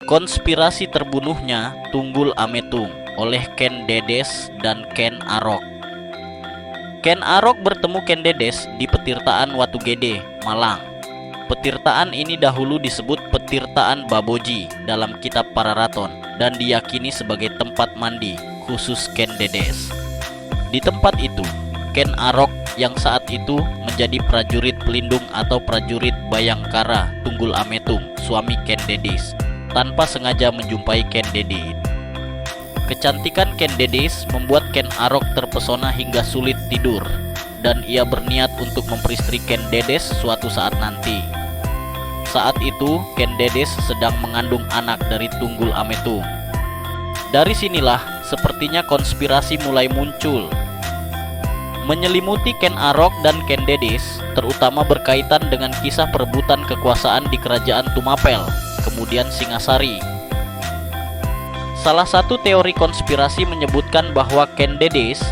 Konspirasi terbunuhnya Tunggul Ametung oleh Ken Dedes dan Ken Arok. Ken Arok bertemu Ken Dedes di Petirtaan Watu Gede, Malang. Petirtaan ini dahulu disebut Petirtaan Baboji dalam kitab Pararaton dan diyakini sebagai tempat mandi khusus Ken Dedes. Di tempat itu, Ken Arok yang saat itu menjadi prajurit pelindung atau prajurit Bayangkara Tunggul Ametung, suami Ken Dedes, tanpa sengaja menjumpai Ken Dedes. Kecantikan Ken Dedes membuat Ken Arok terpesona hingga sulit tidur, dan ia berniat untuk memperistri Ken Dedes suatu saat nanti. Saat itu, Ken Dedes sedang mengandung anak dari Tunggul Ametung. Dari sinilah sepertinya konspirasi mulai muncul. Menyelimuti Ken Arok dan Ken Dedes, terutama berkaitan dengan kisah perebutan kekuasaan di Kerajaan Tumapel, kemudian Singasari. Salah satu teori konspirasi menyebutkan bahwa Ken Dedes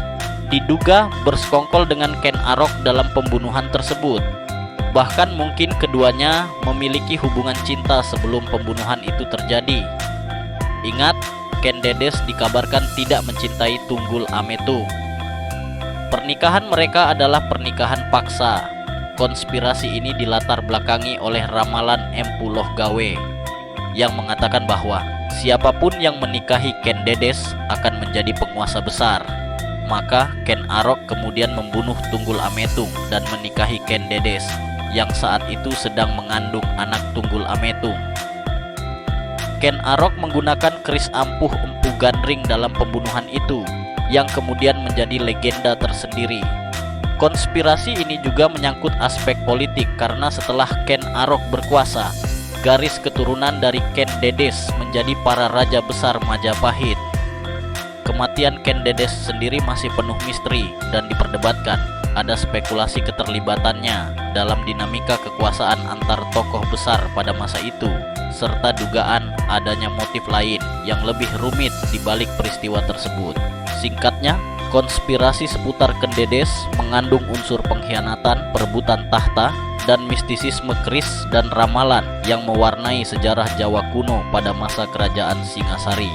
diduga bersekongkol dengan Ken Arok dalam pembunuhan tersebut. Bahkan mungkin keduanya memiliki hubungan cinta sebelum pembunuhan itu terjadi. Ingat, Ken Dedes dikabarkan tidak mencintai Tunggul Ametung. Pernikahan mereka adalah pernikahan paksa. Konspirasi ini dilatar belakangi oleh ramalan Empu Loh Gawe yang mengatakan bahwa siapapun yang menikahi Ken Dedes akan menjadi penguasa besar. Maka Ken Arok kemudian membunuh Tunggul Ametung dan menikahi Ken Dedes yang saat itu sedang mengandung anak Tunggul Ametung. Ken Arok menggunakan keris ampuh Empu Gandring dalam pembunuhan itu, yang kemudian menjadi legenda tersendiri. Konspirasi ini juga menyangkut aspek politik karena setelah Ken Arok berkuasa, garis keturunan dari Ken Dedes menjadi para raja besar Majapahit. Kematian Ken Dedes sendiri masih penuh misteri dan diperdebatkan. Ada spekulasi keterlibatannya dalam dinamika kekuasaan antar tokoh besar pada masa itu, serta dugaan adanya motif lain yang lebih rumit di balik peristiwa tersebut. Singkatnya, konspirasi seputar Ken Dedes mengandung unsur pengkhianatan, perebutan tahta, dan mistisisme keris dan ramalan yang mewarnai sejarah Jawa kuno pada masa kerajaan Singasari.